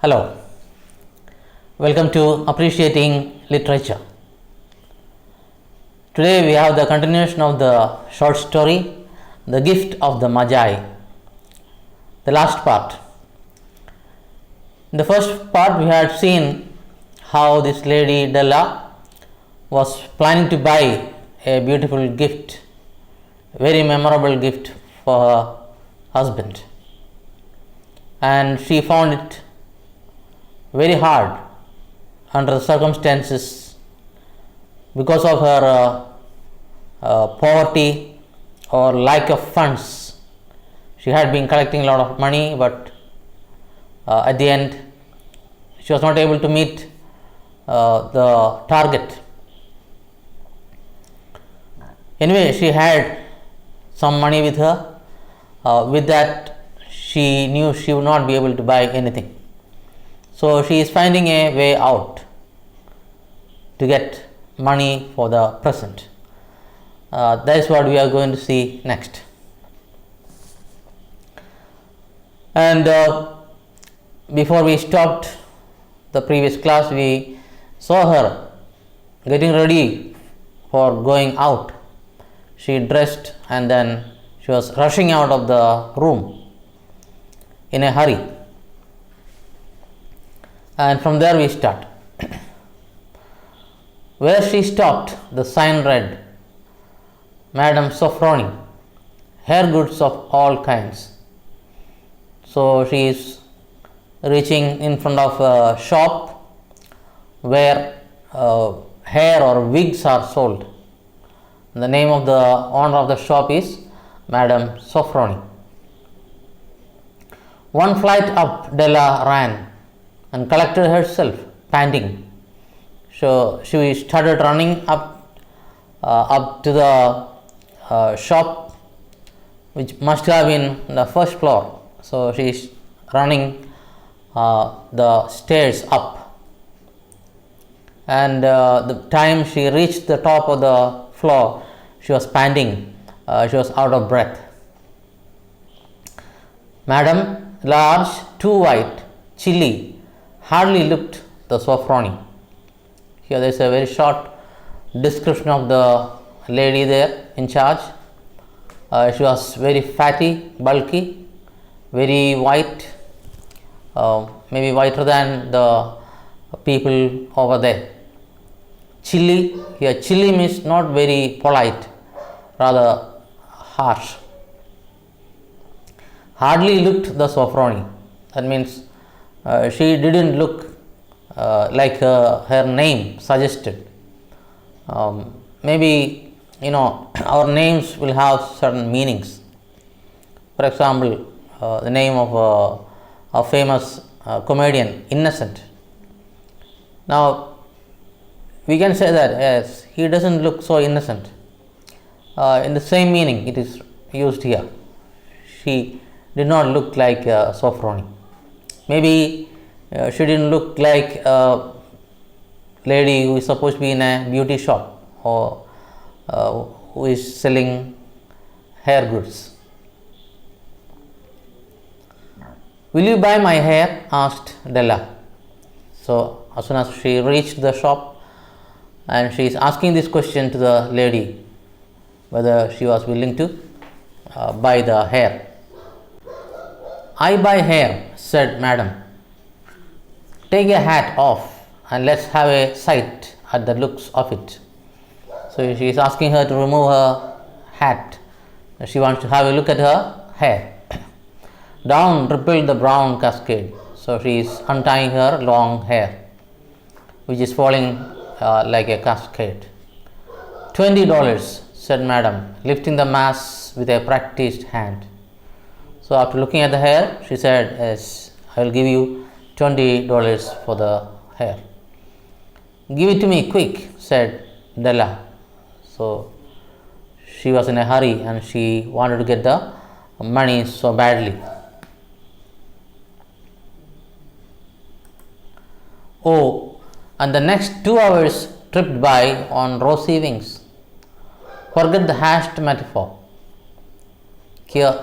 Hello, welcome to Appreciating Literature. Today we have the continuation of the short story, The Gift of the Magi, the last part. In the first part, we had seen how this lady Della was planning to buy a beautiful gift, a very memorable gift for her husband, and she found it very hard under the circumstances because of her poverty or lack of funds. She had been collecting a lot of money, but at the end she was not able to meet the target. Anyway, she had some money with her. With that, she knew she would not be able to buy anything. So she is finding a way out to get money for the present. That is what we are going to see next. And before we stopped the previous class, we saw her getting ready for going out. She dressed and then she was rushing out of the room in a hurry. And from there we start. Where she stopped, the sign read, Madam Sofroni, hair goods of all kinds. So she is reaching in front of a shop where hair or wigs are sold. The name of the owner of the shop is Madam Sofroni. One flight up, Della ran and collected herself, panting. So she started running up to the shop, which must have been the first floor. So she is running the stairs up, and the time she reached the top of the floor, she was panting. She was out of breath. Madam, large, too white, chilly, hardly looked the Sofroni. Here there is a very short description of the lady there in charge. She was very fatty, bulky, very white, maybe whiter than the people over there. Chilly, here chilly means not very polite, rather harsh. Hardly looked the Sofroni. That means she didn't look like her name suggested. Maybe our names will have certain meanings. For example, the name of a famous comedian, Innocent. Now we can say that yes, he doesn't look so innocent. In the same meaning it is used here. She did not look like Sofroni. Maybe she didn't look like a lady who is supposed to be in a beauty shop or who is selling hair goods. Will you buy my hair? Asked Della. So as soon as she reached the shop, and she is asking this question to the lady, whether she was willing to buy the hair. I buy hair, said Madam. Take a hat off and let's have a sight at the looks of it. So she is asking her to remove her hat. She wants to have a look at her hair. Down rippled the brown cascade. So she is untying her long hair, which is falling like a cascade. $20, said Madam, lifting the mass with a practiced hand. So after looking at the hair, she said, yes, I will give you $20 for the hair. Give it to me quick, said Della. So she was in a hurry and she wanted to get the money so badly. Oh, and the next 2 hours tripped by on rosy wings. Forget the hashed metaphor. Here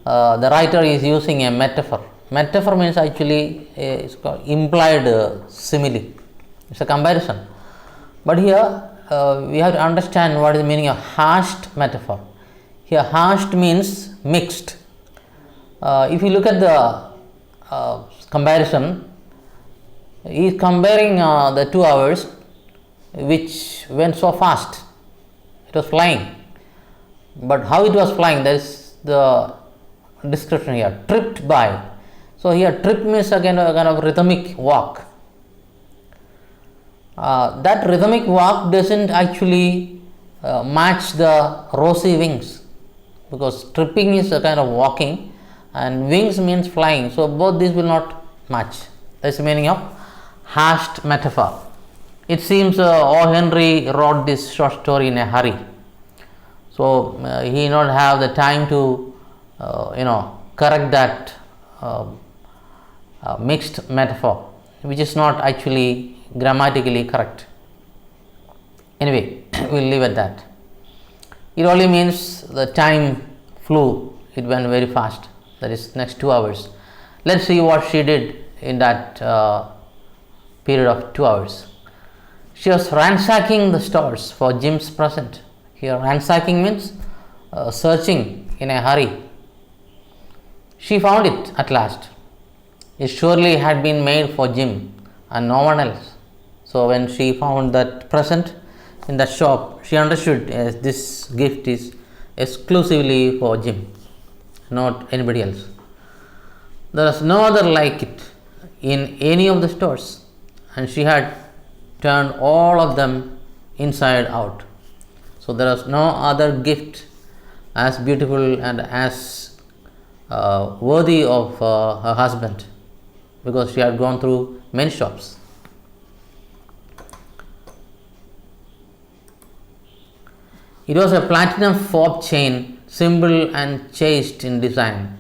the writer is using a metaphor. Metaphor means actually it's called implied simile. It's a comparison. But here we have to understand what is the meaning of hashed metaphor. Here hashed means mixed. If you look at the comparison, he is comparing the 2 hours which went so fast. It was flying. But how it was flying, that is the description here. Tripped by. So here trip means a kind of rhythmic walk. That rhythmic walk doesn't actually match the rosy wings, because tripping is a kind of walking and wings means flying. So both these will not match. That's the meaning of hashed metaphor. It seems O. Henry wrote this short story in a hurry. So he did not have the time to correct that mixed metaphor, which is not actually grammatically correct. Anyway, we'll leave at that. It only means the time flew, it went very fast, that is next 2 hours. Let's see what she did in that period of 2 hours. She was ransacking the stores for Jim's present. Here ransacking means searching in a hurry. She found it at last. It surely had been made for Jim and no one else. So when she found that present in that shop, she understood as this gift is exclusively for Jim, not anybody else. There was no other like it in any of the stores, and she had turned all of them inside out. So there was no other gift as beautiful and as worthy of her husband, because she had gone through many shops. It was a platinum fob chain, simple and chaste in design,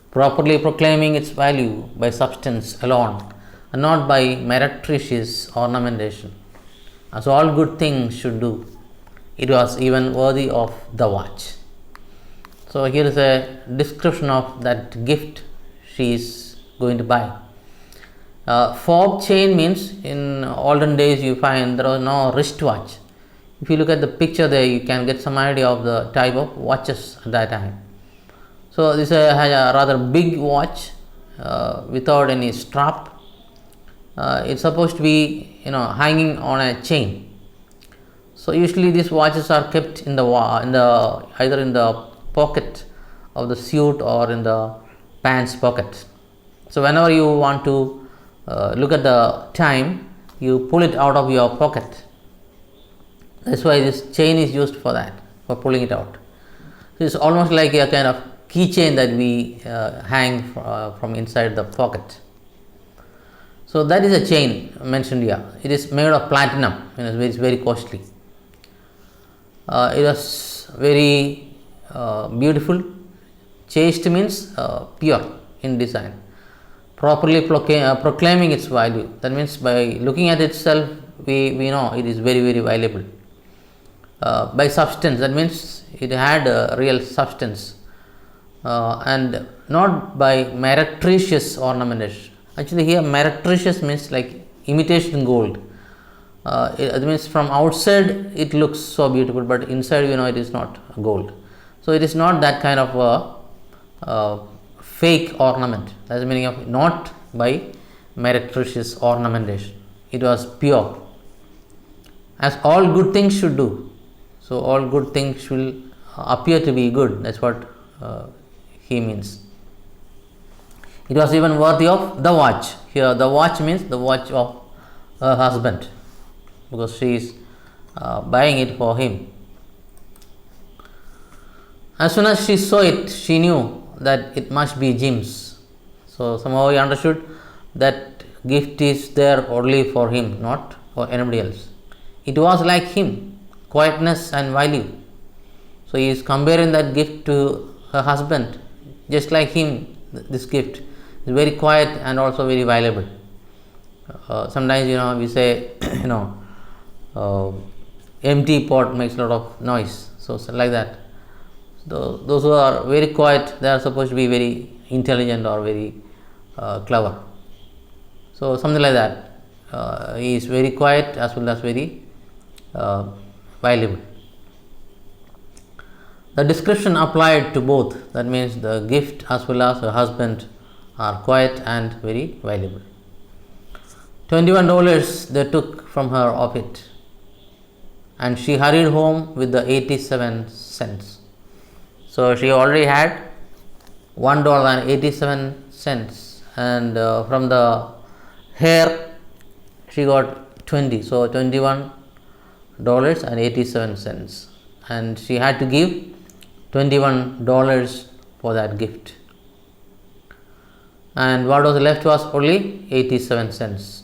properly proclaiming its value by substance alone and not by meretricious ornamentation, as all good things should do. It was even worthy of the watch. So here is a description of that gift she is going to buy. Fob chain means in olden days you find there was no wristwatch. If you look at the picture there, you can get some idea of the type of watches at that time. So this has a rather big watch without any strap. It's supposed to be hanging on a chain. So usually these watches are kept in the either in the pocket of the suit or in the pants pocket. So whenever you want to look at the time, you pull it out of your pocket. That's why this chain is used for that, for pulling it out. So it's almost like a kind of keychain that we hang from inside the pocket. So that is a chain mentioned here. It is made of platinum, it's very costly. It was very beautiful. Chaste means pure in design, properly proclaiming its value. That means by looking at itself, we know it is very, very valuable. By substance, that means it had a real substance, and not by meretricious ornamentation. Actually here meretricious means like imitation gold. It means from outside it looks so beautiful, but inside it is not gold. So it is not that kind of a fake ornament. That is the meaning of not by meretricious ornamentation. It was pure, as all good things should do. So all good things will appear to be good. That's what he means. It was even worthy of the watch. Here the watch means the watch of her husband, because she is buying it for him. As soon as she saw it, she knew that it must be Jim's. So somehow he understood that gift is there only for him, not for anybody else. It was like him, quietness and value. So he is comparing that gift to her husband, just like him. This gift is very quiet and also very valuable. Sometimes we say empty pot makes a lot of noise. So like that. Those who are very quiet, they are supposed to be very intelligent or very clever. So something like that. He is very quiet as well as very valuable. The description applied to both, that means the gift as well as her husband are quiet and very valuable. $21 they took from her of it, and she hurried home with the 87 cents. So she already had $1.87, and from the hair she got 20, so $21.87, and she had to give $21 for that gift, and what was left was only 87 cents.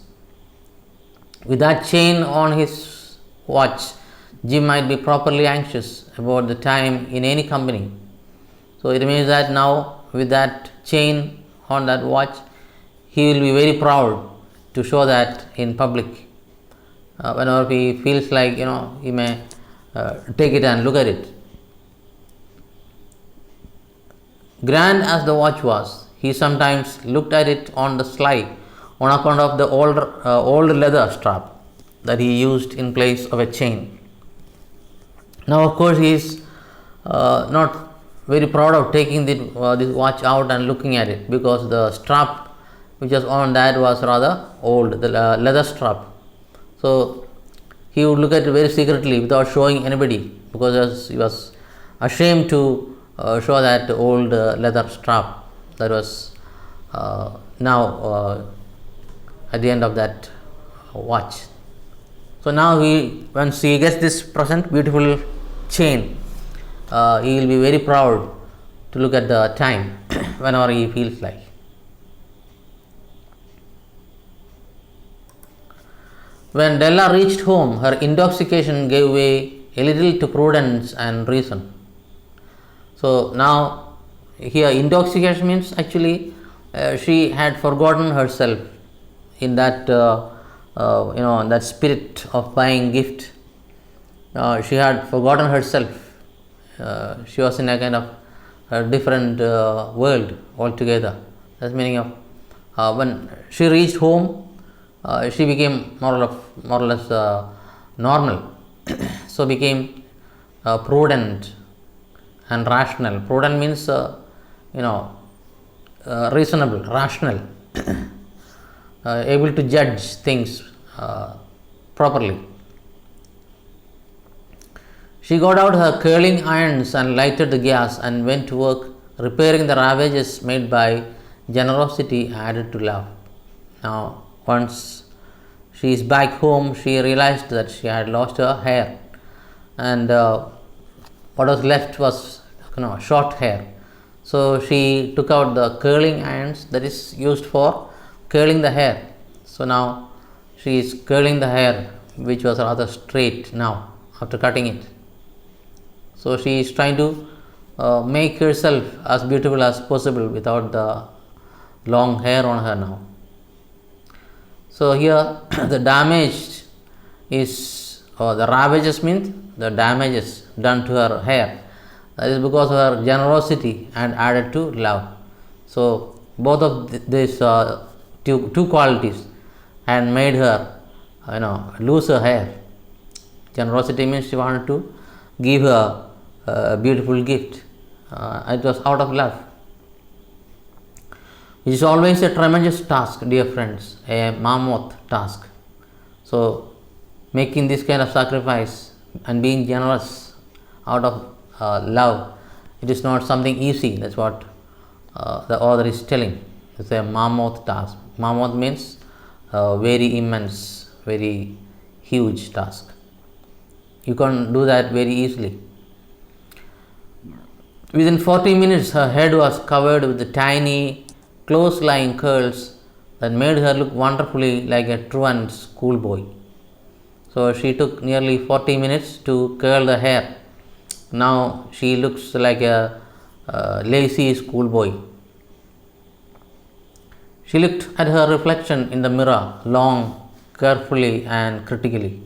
With that chain on his watch, Jim might be properly anxious about the time in any company. So it means that now with that chain on that watch, he will be very proud to show that in public. Whenever he feels like, he may take it and look at it. Grand as the watch was, he sometimes looked at it on the sly on account of the old leather strap that he used in place of a chain. Now, of course, he is not very proud of taking this watch out and looking at it, because the strap which was on that was rather old, the leather strap. So he would look at it very secretly without showing anybody, because he was ashamed to show that old leather strap that was now at the end of that watch. So now once he gets this present beautiful chain, he will be very proud to look at the time whenever he feels like. When Della reached home, her intoxication gave way a little to prudence and reason. So now here intoxication means actually she had forgotten herself in that that spirit of buying gift. She had forgotten herself. She was in a kind of a different world altogether. That's the meaning of when she reached home, she became more or less normal. So became prudent and rational. Prudent means reasonable, rational, able to judge things properly. She got out her curling irons and lighted the gas and went to work repairing the ravages made by generosity added to love. Now, once she is back home, she realized that she had lost her hair, and what was left was short hair. So she took out the curling irons that is used for curling the hair. So now she is curling the hair, which was rather straight now after cutting it. So she is trying to make herself as beautiful as possible without the long hair on her now. So here the damage is, or the ravages means the damages done to her hair. That is because of her generosity and added to love. So both of these two qualities had made her lose her hair. Generosity means she wanted to give her a beautiful gift. It was out of love. It is always a tremendous task, dear friends, a mammoth task. So making this kind of sacrifice and being generous out of love, it is not something easy. That's what the author is telling. It's a mammoth task. Mammoth means very immense, very huge task. You can't do that very easily. Within 40 minutes, her head was covered with the tiny, close-lying curls that made her look wonderfully like a truant schoolboy. So she took nearly 40 minutes to curl the hair. Now she looks like a lazy schoolboy. She looked at her reflection in the mirror long, carefully and critically.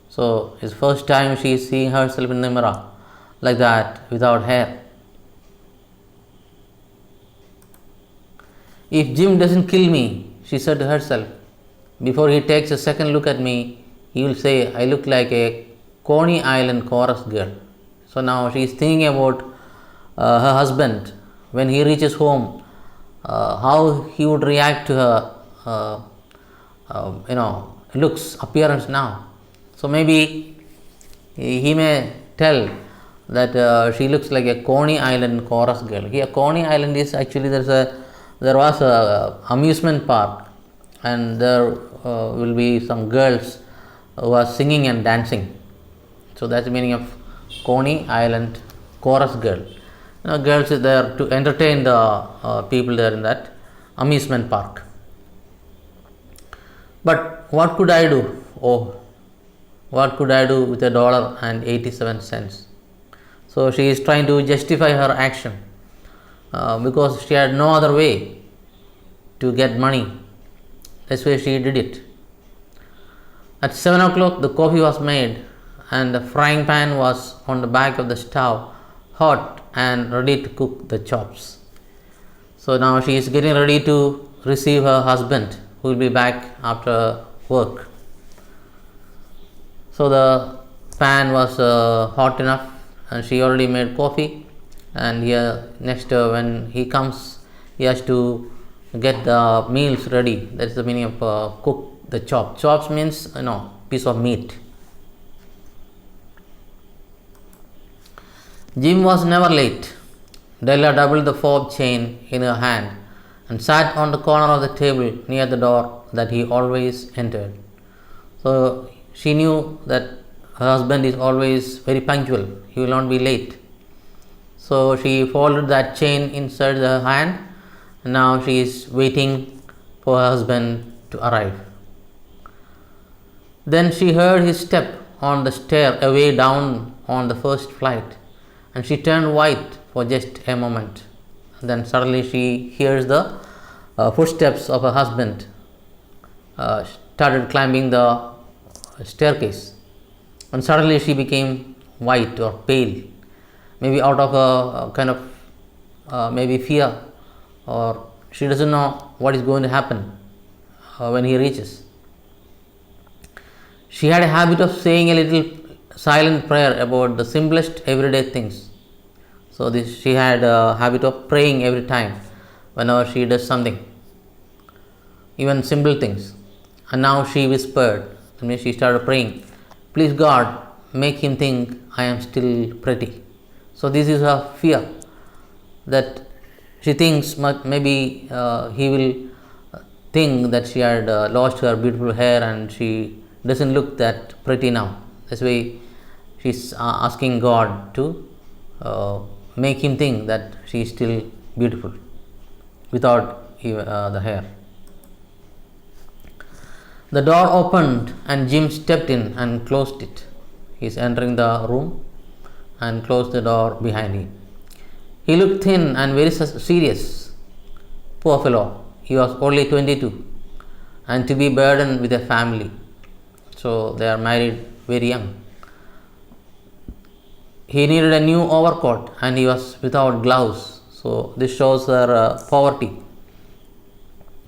So it's the first time she is seeing herself in the mirror like that, without hair. If Jim doesn't kill me, she said to herself, before he takes a second look at me, he will say, I look like a Coney Island chorus girl. So now she is thinking about her husband when he reaches home, how he would react to her, looks, appearance now. So maybe he may tell that she looks like a Coney Island chorus girl. Here, Coney Island is actually there was a amusement park, and there will be some girls who are singing and dancing. So that's the meaning of Coney Island chorus girl. Girls is there to entertain the people there in that amusement park. But what could I do? Oh, what could I do with $1.87? So she is trying to justify her action because she had no other way to get money. That's why she did it. At 7 o'clock, the coffee was made and the frying pan was on the back of the stove, hot and ready to cook the chops. So now she is getting ready to receive her husband, who will be back after work. So the pan was hot enough and she already made coffee, and here next when he comes, he has to get the meals ready. That's the meaning of cook the chop. Chops means piece of meat. Jim was never late. Della doubled the fob chain in her hand and sat on the corner of the table near the door that he always entered. So she knew that her husband is always very punctual. He will not be late. So she folded that chain inside her hand, and now she is waiting for her husband to arrive. Then she heard his step on the stair away down on the first flight, and she turned white for just a moment. And then suddenly she hears the footsteps of her husband started climbing the staircase, and suddenly she became white or pale, maybe out of a kind of maybe fear, or she doesn't know what is going to happen when he reaches. She had a habit of saying a little silent prayer about the simplest everyday things. So she had a habit of praying every time whenever she does something, even simple things. And now she whispered, she started praying, please God, make him think I am still pretty. So this is her fear, that she thinks maybe he will think that she had lost her beautiful hair and she doesn't look that pretty now. That's why she's asking God to make him think that she is still beautiful without the hair. The door opened and Jim stepped in and closed it. He is entering the room and closed the door behind him. He looked thin and very serious. Poor fellow, he was only 22 and to be burdened with a family. So they are married very young. He needed a new overcoat and he was without gloves. So this shows their poverty.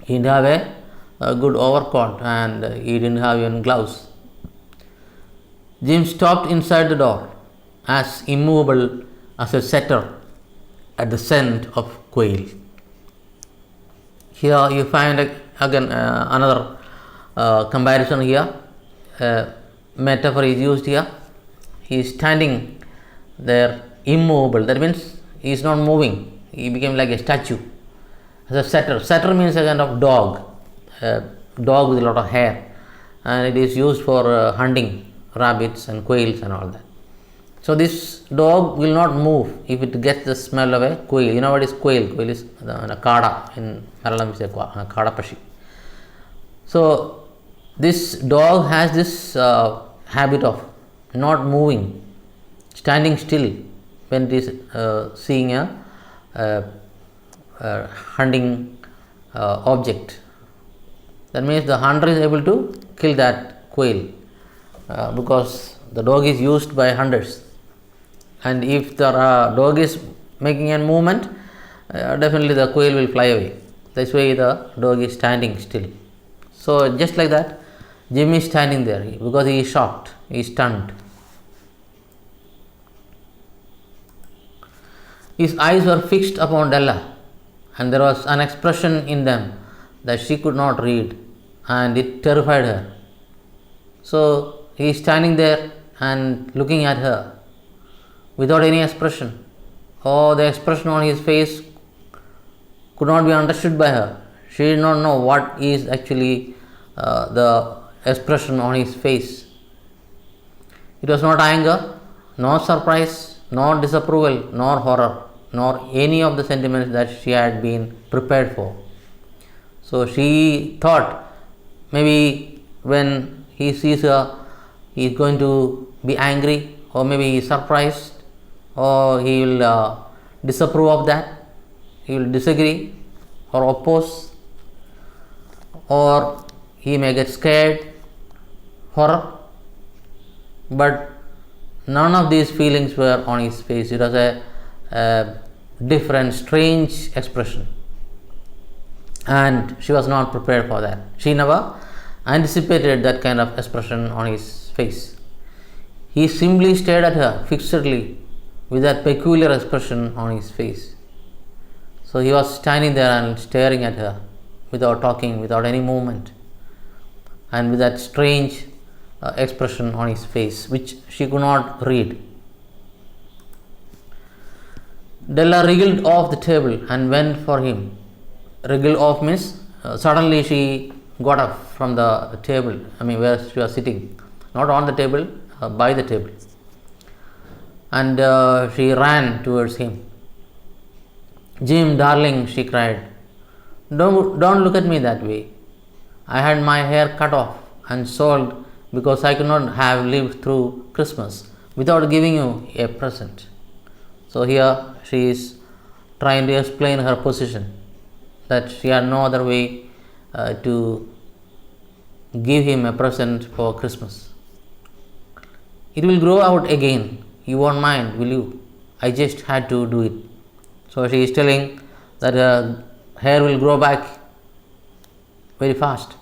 He didn't have a good overcoat and he didn't have even gloves. Jim stopped inside the door, as immovable as a setter at the scent of quail. Here you find again another comparison here. Metaphor is used here. He is standing there immovable. That means he is not moving. He became like a statue. As a setter. Setter means a kind of dog. A dog with a lot of hair. And it is used for hunting rabbits and quails and all that. So this dog will not move if it gets the smell of a quail. You know what is quail? Quail is a kada. In Malayalam is a kada pashi. So this dog has this habit of not moving, standing still when it is seeing a hunting object. That means the hunter is able to kill that quail because the dog is used by hunters. And if the dog is making a movement, definitely the quail will fly away. That's why the dog is standing still. So just like that, Jim is standing there because he is shocked, he is stunned. His eyes were fixed upon Della, and there was an expression in them that she could not read, and it terrified her. So he is standing there and looking at her without any expression. Oh, the expression on his face could not be understood by her. She did not know what is actually the expression on his face. It was not anger, nor surprise, nor disapproval, nor horror, nor any of the sentiments that she had been prepared for. So she thought maybe when he sees her, he is going to be angry, or maybe he is surprised, or he will disapprove of that, he will disagree or oppose, or he may get scared, horror. But none of these feelings were on his face. It was a different, strange expression, and she was not prepared for that. She never anticipated that kind of expression on his face. He simply stared at her fixedly with that peculiar expression on his face. So he was standing there and staring at her without talking, without any movement, and with that strange expression on his face which she could not read. Della wriggled off the table and went for him. Wriggled off means suddenly she got up from the table, where she was sitting, not on the table, by the table, and she ran towards him. Jim, darling, she cried, don't look at me that way. I had my hair cut off and sold because I could not have lived through Christmas without giving you a present. So here she is trying to explain her position, that she had no other way to give him a present for Christmas. It will grow out again. You won't mind, will you? I just had to do it. So she is telling that her hair will grow back very fast.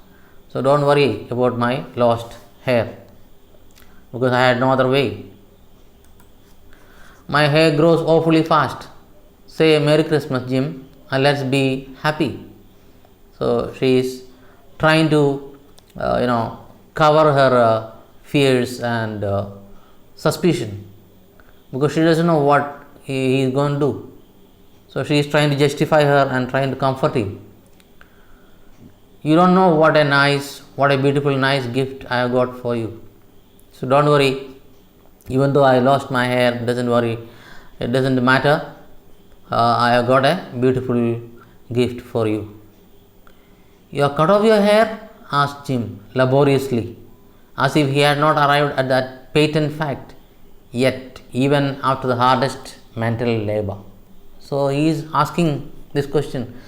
So don't worry about my lost hair, because I had no other way. My hair grows awfully fast. Say Merry Christmas, Jim, and let's be happy. So she is trying to cover her fears and suspicion, because she doesn't know what he is going to do. So she is trying to justify her and trying to comfort him. You don't know what a beautiful, nice gift I have got for you. So don't worry. Even though I lost my hair, doesn't worry. It doesn't matter. I have got a beautiful gift for you. You have cut off your hair? Asked Jim laboriously, as if he had not arrived at that patent fact yet, even after the hardest mental labor. So he is asking this question.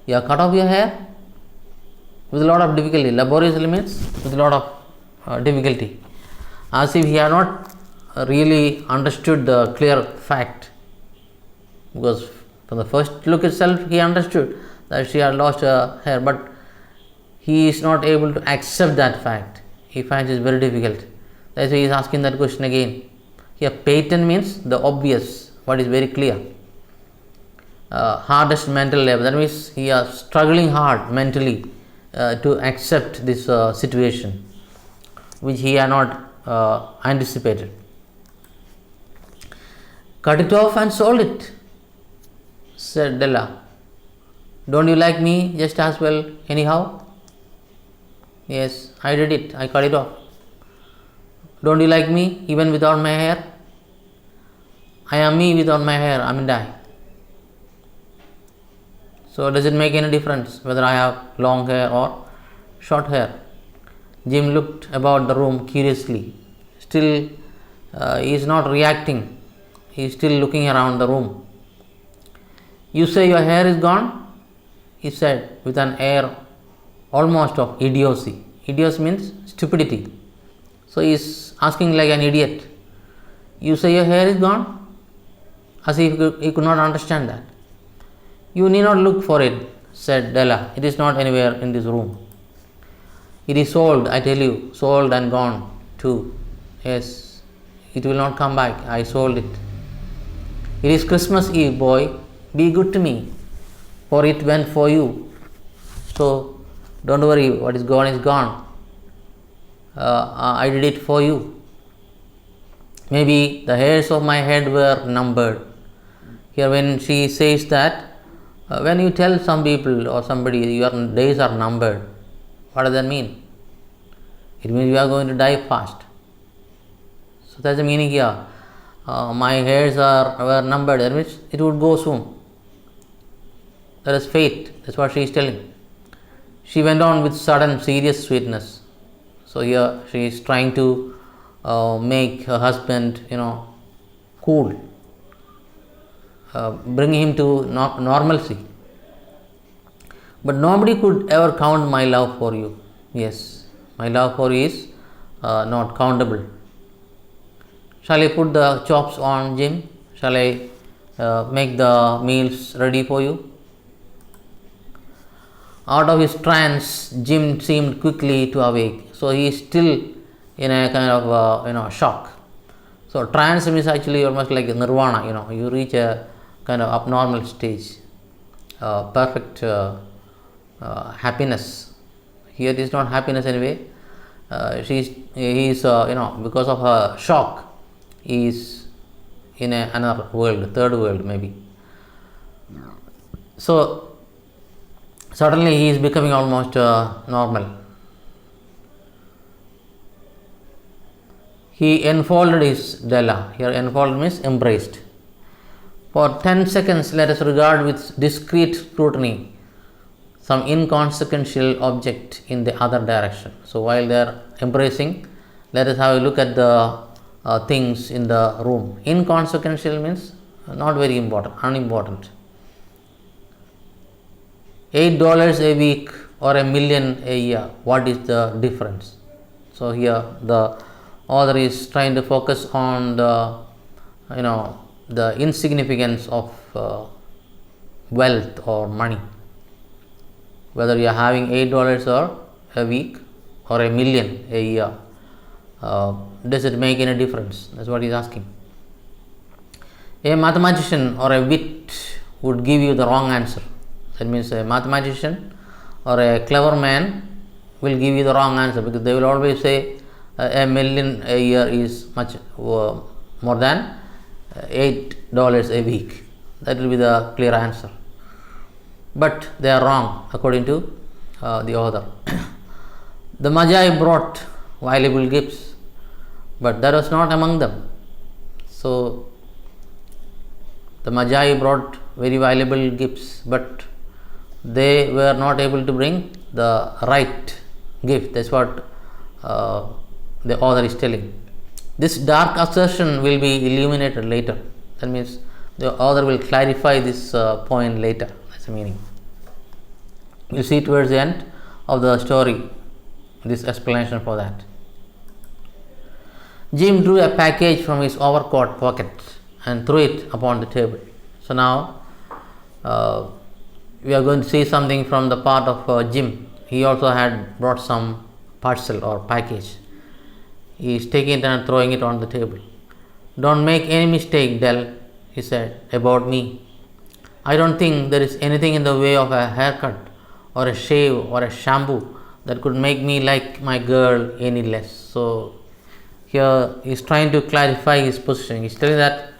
You have cut off your hair? With a lot of difficulty. Laboriously means with a lot of difficulty, as if he had not really understood the clear fact, because from the first look itself he understood that she had lost her hair, but he is not able to accept that fact. He finds it very difficult. That's why he is asking that question again. Here patent means the obvious, what is very clear. Hardest mental labor, that means he is struggling hard mentally to accept this situation which he had not anticipated. Cut it off and sold it, said Della. Don't you like me just as well anyhow? Yes, I did it. I cut it off. Don't you like me even without my hair? I am me without my hair, and I. So does it make any difference whether I have long hair or short hair? Jim looked about the room curiously. Still, he is not reacting. He is still looking around the room. You say your hair is gone? He said with an air almost of idiocy. Idiocy means stupidity. So he is asking like an idiot. You say your hair is gone? As if he could not understand that. You need not look for it. said Della. It is not anywhere in this room. It is sold, I tell you, sold and gone too. Yes, it will not come back. I sold it. It is Christmas Eve, boy. Be good to me, for it went for you. So don't worry, what is gone is gone. I did it for you. Maybe the hairs of my head were numbered. Here, when she says that, when you tell some people or somebody your days are numbered, what does that mean? It means you are going to die fast. So that's the meaning here. My hairs were numbered. That means it would go soon. That is fate. That's what she is telling. She went on with sudden serious sweetness. So here she is trying to make her husband, cool, bring him to normalcy. But nobody could ever count my love for you. Yes, my love for you is not countable. Shall I put the chops on, Jim? Shall I make the meals ready for you? Out of his trance, Jim seemed quickly to awake. So he is still in a kind of shock. So trance means actually almost like nirvana. You reach a kind of abnormal stage, perfect happiness. Here it is not happiness anyway. He is because of her shock, he is in another world, third world maybe. So suddenly he is becoming almost normal. He enfolded his Della. Here enfolded means embraced. For 10 seconds let us regard with discreet scrutiny some inconsequential object in the other direction. So while they are embracing, let us have a look at the things in the room. Inconsequential means not very important, unimportant. $8 a week or $1 million a year, what is the difference? So here the author is trying to focus on the insignificance of wealth or money. Whether you are having $8 or a week or $1 million a year, does it make any difference? That's what he is asking. A mathematician or a wit would give you the wrong answer. That means a mathematician or a clever man will give you the wrong answer, because they will always say $1 million a year is much more than $8 a week. That will be the clear answer. But they are wrong according to the author. The Magi brought valuable gifts, but that was not among them. So the Magi brought very valuable gifts, but they were not able to bring the right gift. That's what the author is telling. This dark assertion will be illuminated later. That means the author will clarify this point later. That's the meaning. You see towards the end of the story this explanation for that. Jim drew a package from his overcoat pocket and threw it upon the table. So now we are going to see something from the part of Jim. He also had brought some parcel or package. He is taking it and throwing it on the table. Don't make any mistake, Dell, he said, about me. I don't think there is anything in the way of a haircut or a shave or a shampoo that could make me like my girl any less. So here he is trying to clarify his position. He is telling that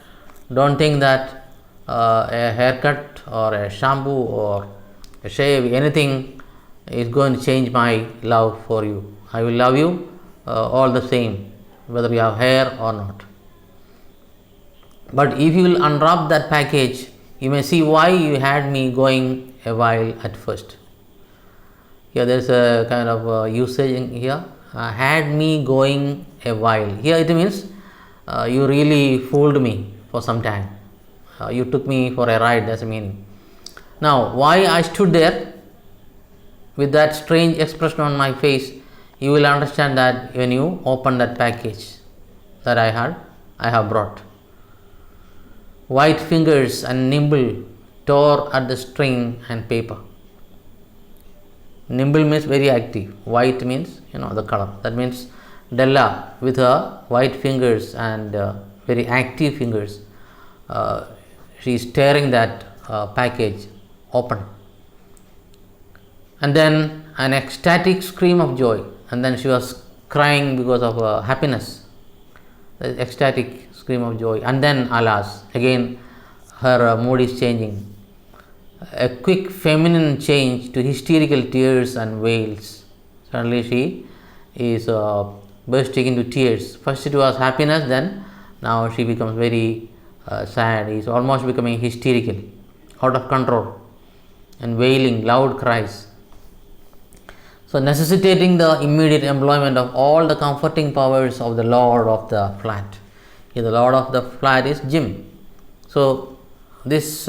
don't think that a haircut or a shampoo or a shave, anything is going to change my love for you. I will love you all the same, whether you have hair or not. But if you will unwrap that package, you may see why you had me going a while at first. Here there is a kind of usage in here. Had me going a while. Here it means you really fooled me for some time. You took me for a ride, that's the meaning. Now, why I stood there with that strange expression on my face, you will understand that when you open that package that I have brought. White fingers and nimble tore at the string and paper. Nimble means very active. White means, the color. That means Della with her white fingers and very active fingers, she is tearing that package open. And then an ecstatic scream of joy, and then she was crying because of happiness, the ecstatic scream of joy. And then, alas, again her mood is changing. A quick feminine change to hysterical tears and wails. Suddenly she is bursting into tears. First it was happiness, then now she becomes very sad. He is almost becoming hysterical, out of control, and wailing loud cries. So necessitating the immediate employment of all the comforting powers of the lord of the flat. Here the lord of the flat is Jim. So this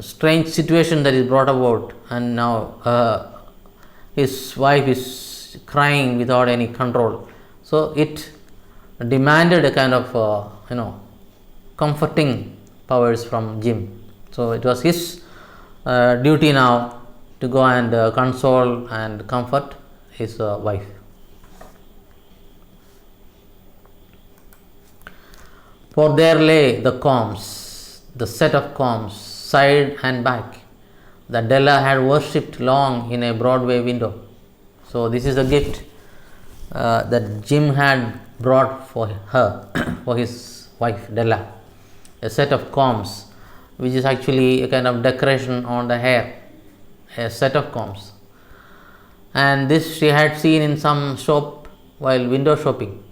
strange situation that is brought about, and now his wife is crying without any control. So it demanded a kind of comforting powers from Jim. So it was his duty now to go and console and comfort his wife. For there lay the combs, the set of combs, side and back, that Della had worshipped long in a Broadway window. So this is a gift that Jim had brought for her, for his wife Della, a set of combs, which is actually a kind of decoration on the hair, a set of combs. And this she had seen in some shop while window shopping,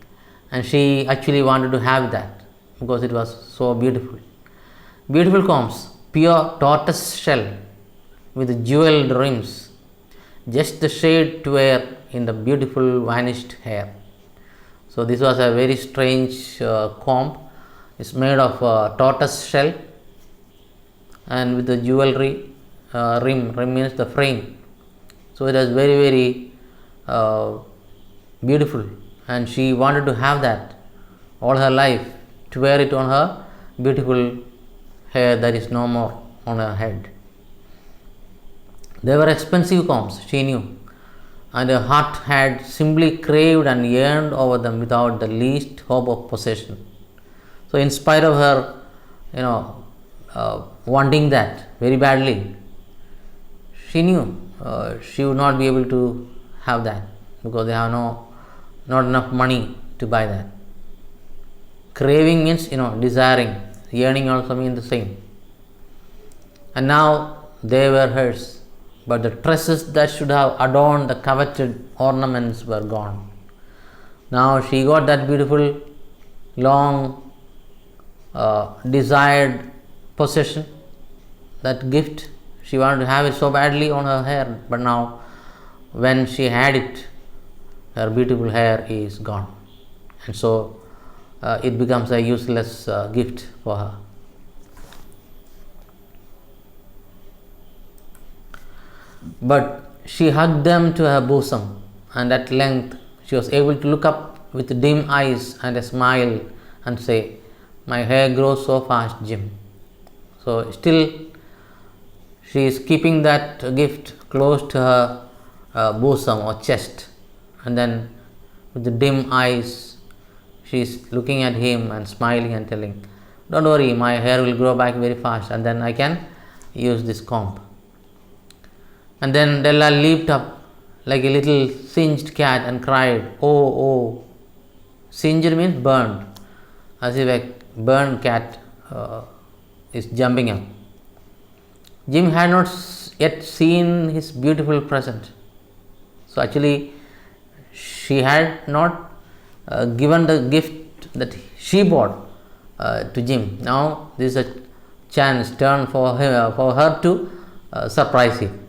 and she actually wanted to have that because it was so beautiful. Beautiful combs, pure tortoise shell with jeweled rims, just the shade to wear in the beautiful vanished hair. So this was a very strange comb. It's made of tortoise shell and with the jewelry rim means the frame. So it was very, very beautiful, and she wanted to have that all her life, to wear it on her beautiful hair that is no more on her head. They were expensive combs, she knew, and her heart had simply craved and yearned over them without the least hope of possession. So in spite of her, wanting that very badly, she knew she would not be able to have that because they have not enough money to buy that. Craving means, desiring. Yearning also means the same. And now they were hers, but the tresses that should have adorned the coveted ornaments were gone. Now she got that beautiful, long, desired possession, that gift. She wanted to have it so badly on her hair, but now when she had it, her beautiful hair is gone, and so it becomes a useless gift for her. But she hugged them to her bosom, and at length she was able to look up with dim eyes and a smile and say, "My hair grows so fast, Jim." So still she is keeping that gift close to her bosom or chest, and then with the dim eyes she is looking at him and smiling and telling, "Don't worry, my hair will grow back very fast, and then I can use this comb." And then Della leaped up like a little singed cat and cried, "Oh, oh." Singed means burned, as if a burned cat is jumping up. Jim had not yet seen his beautiful present. So actually she had not given the gift that she bought to Jim. Now this is a turn for her to surprise him.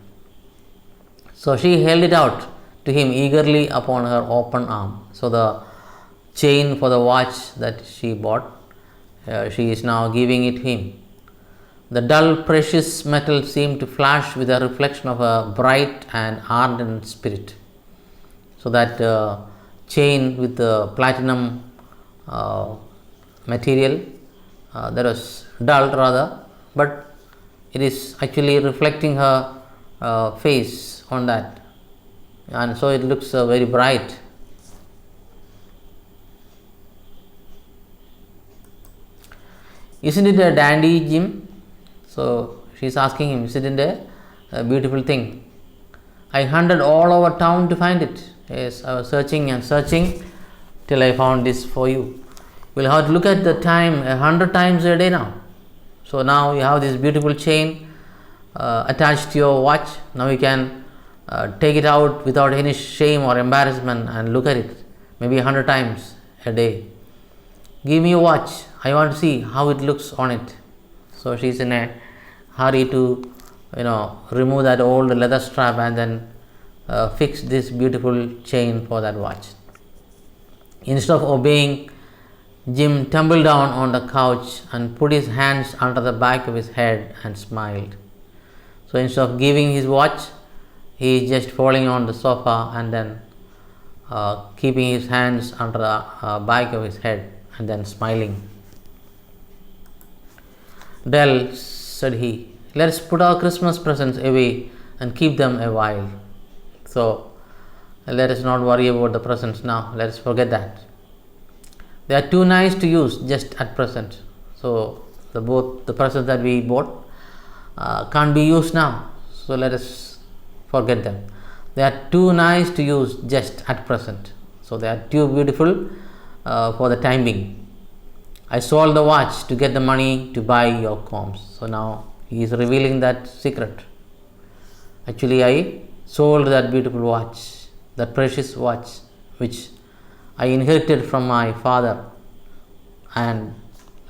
So she held it out to him eagerly upon her open arm. So the chain for the watch that she bought, she is now giving it him. The dull precious metal seemed to flash with a reflection of a bright and ardent spirit. So that chain with the platinum material that was dull rather, but it is actually reflecting her face on that, and so it looks very bright. Isn't it a dandy, Jim? So she's asking him, isn't it a beautiful thing? I hunted all over town to find it. Yes, I was searching and searching till I found this for you. You'll have to look at the time 100 times a day now. So now you have this beautiful chain attached to your watch. Now you can take it out without any shame or embarrassment and look at it maybe 100 times a day. Give me a watch. I want to see how it looks on it. So she's in a hurry to remove that old leather strap and then fix this beautiful chain for that watch. Instead of obeying, Jim tumbled down on the couch and put his hands under the back of his head and smiled. So instead of giving his watch, he is just falling on the sofa and then keeping his hands under the back of his head and then smiling. Dell, said he, let's put our Christmas presents away and keep them a while. So let us not worry about the presents now. Let us forget that. They are too nice to use just at present. So both the presents that we bought can't be used now. So let us forget them. They are too nice to use just at present. So they are too beautiful for the time being. I sold the watch to get the money to buy your combs. So now he is revealing that secret. Actually, I sold that beautiful watch, that precious watch, which I inherited from my father and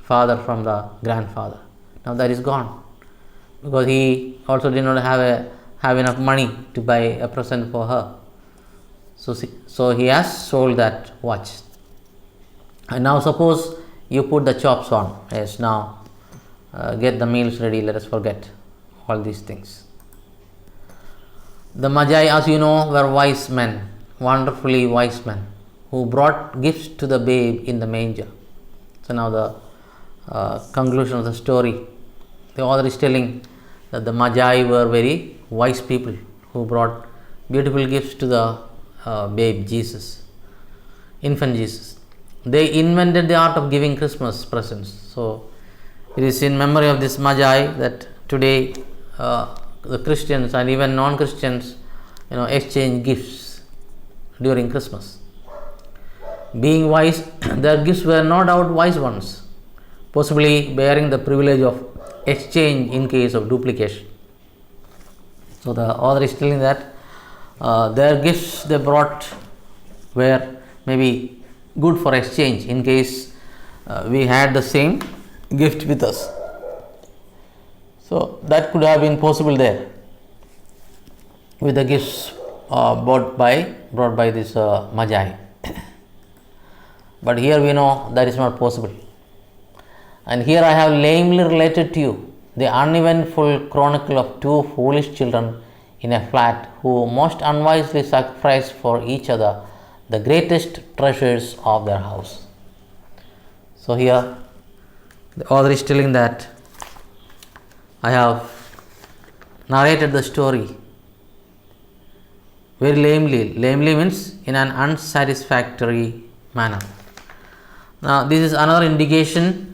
father from the grandfather. Now that is gone because he also did not have enough money to buy a present for her. So he has sold that watch. And now suppose you put the chops on. Yes, now get the meals ready. Let us forget all these things. The Magi, as you know, were wise men, wonderfully wise men, who brought gifts to the babe in the manger. So now the conclusion of the story. The author is telling that the Magi were very wise people who brought beautiful gifts to the babe Jesus, infant Jesus. They invented the art of giving Christmas presents. So it is in memory of this Magi that today the Christians and even non-Christians exchange gifts during Christmas. Being wise, their gifts were no doubt wise ones, possibly bearing the privilege of exchange in case of duplication. So the author is telling that their gifts they brought were maybe good for exchange in case we had the same gift with us. So that could have been possible there with the gifts brought by this Magi. But here we know that is not possible. And here I have lamely related to you the uneventful chronicle of two foolish children in a flat who most unwisely sacrificed for each other the greatest treasures of their house. So here the author is telling that I have narrated the story very lamely. Lamely means in an unsatisfactory manner. Now this is another indication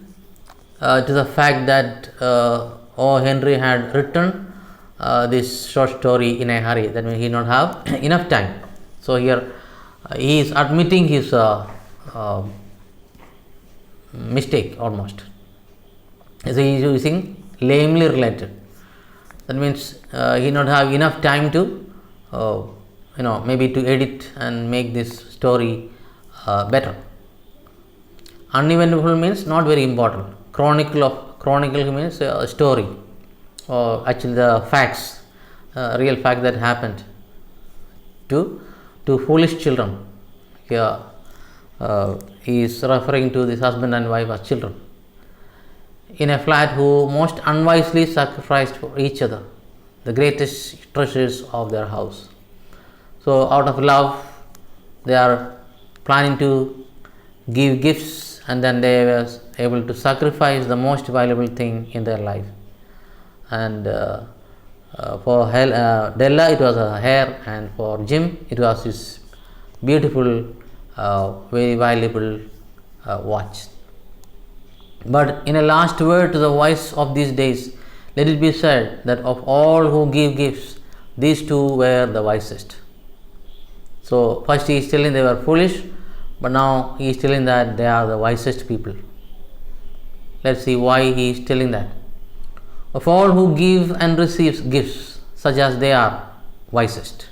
to the fact that O. Henry had written this short story in a hurry. That means he did not have enough time. So here he is admitting his mistake almost. So he is using lamely related. That means he did not have enough time to maybe to edit and make this story better. Uneventful means not very important. Chronicle means a story, or actually the facts, real fact that happened to foolish children. Here he is referring to this husband and wife as children in a flat who most unwisely sacrificed for each other the greatest treasures of their house. So out of love they are planning to give gifts, and then they were able to sacrifice the most valuable thing in their life. And For Della, it was her hair, and for Jim, it was his beautiful, very valuable watch. But in a last word to the wise of these days, let it be said that of all who give gifts, these two were the wisest. So, first he is telling they were foolish, but now he is telling that they are the wisest people. Let's see why he is telling that. Of all who give and receives gifts, such as they are wisest.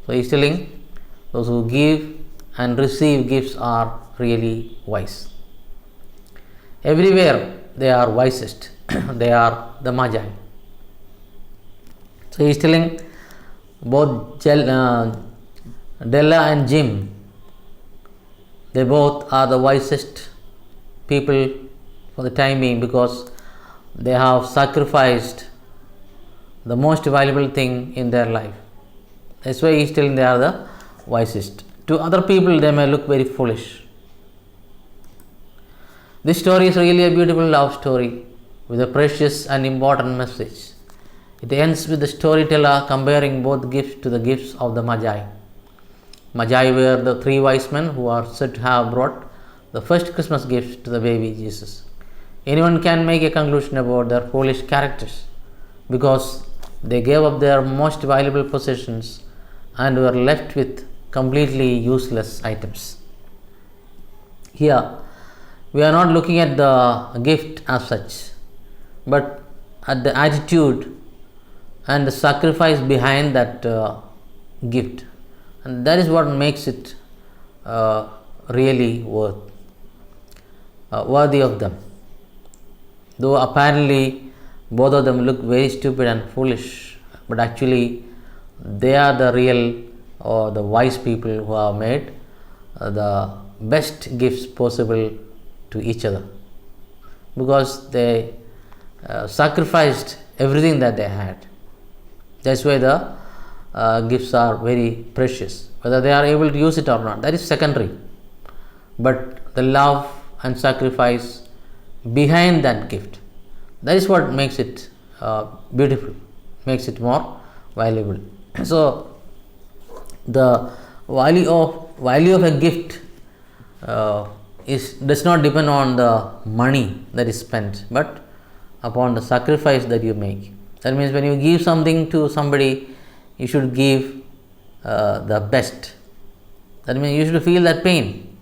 So, he is telling those who give and receive gifts are really wise. Everywhere they are wisest. They are the Magi. So, he is telling both Della and Jim, they both are the wisest people for the time being, because they have sacrificed the most valuable thing in their life. That's why he is telling they are the wisest. To other people, they may look very foolish. This story is really a beautiful love story with a precious and important message. It ends with the storyteller comparing both gifts to the gifts of the Magi. Magi were the three wise men who are said to have brought the first Christmas gift to the baby Jesus. Anyone can make a conclusion about their foolish characters because they gave up their most valuable possessions and were left with completely useless items. Here, we are not looking at the gift as such, but at the attitude and the sacrifice behind that gift, and that is what makes it really worthy of them. Though apparently both of them look very stupid and foolish, but actually they are the real or the wise people who have made the best gifts possible to each other, because they sacrificed everything that they had. That's why the gifts are very precious. Whether they are able to use it or not, that is secondary. But the love and sacrifice behind that gift, that is what makes it beautiful, makes it more valuable. So, the value of a gift does not depend on the money that is spent, but upon the sacrifice that you make. That means when you give something to somebody, you should give the best. That means you should feel that pain.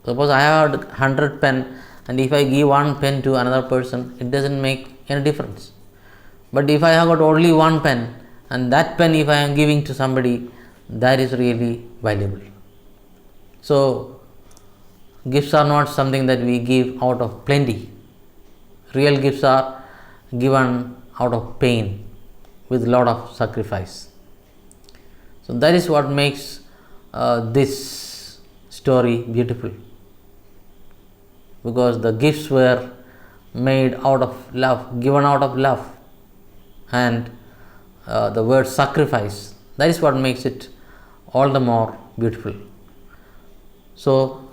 Suppose I have 100 pen, and if I give one pen to another person, it doesn't make any difference. But if I have got only one pen, and that pen if I am giving to somebody, that is really valuable. So, gifts are not something that we give out of plenty. Real gifts are given out of pain with a lot of sacrifice. So, that is what makes this story beautiful, because the gifts were made out of love, given out of love, and the word sacrifice, that is what makes it all the more beautiful. So,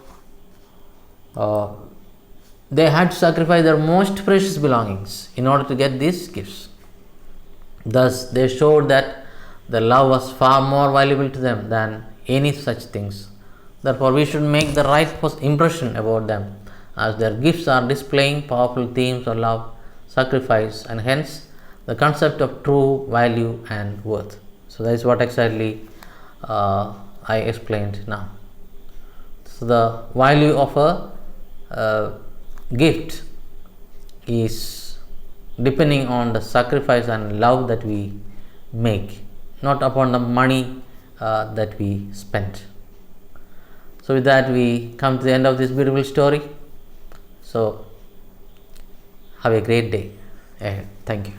they had to sacrifice their most precious belongings in order to get these gifts. Thus, they showed that the love was far more valuable to them than any such things. Therefore, we should make the right impression about them, as their gifts are displaying powerful themes of love, sacrifice, and hence the concept of true value and worth. So, that is what exactly I explained now. So, the value of a gift is depending on the sacrifice and love that we make, not upon the money that we spent. So, with that, we come to the end of this beautiful story. So, have a great day ahead. Thank you.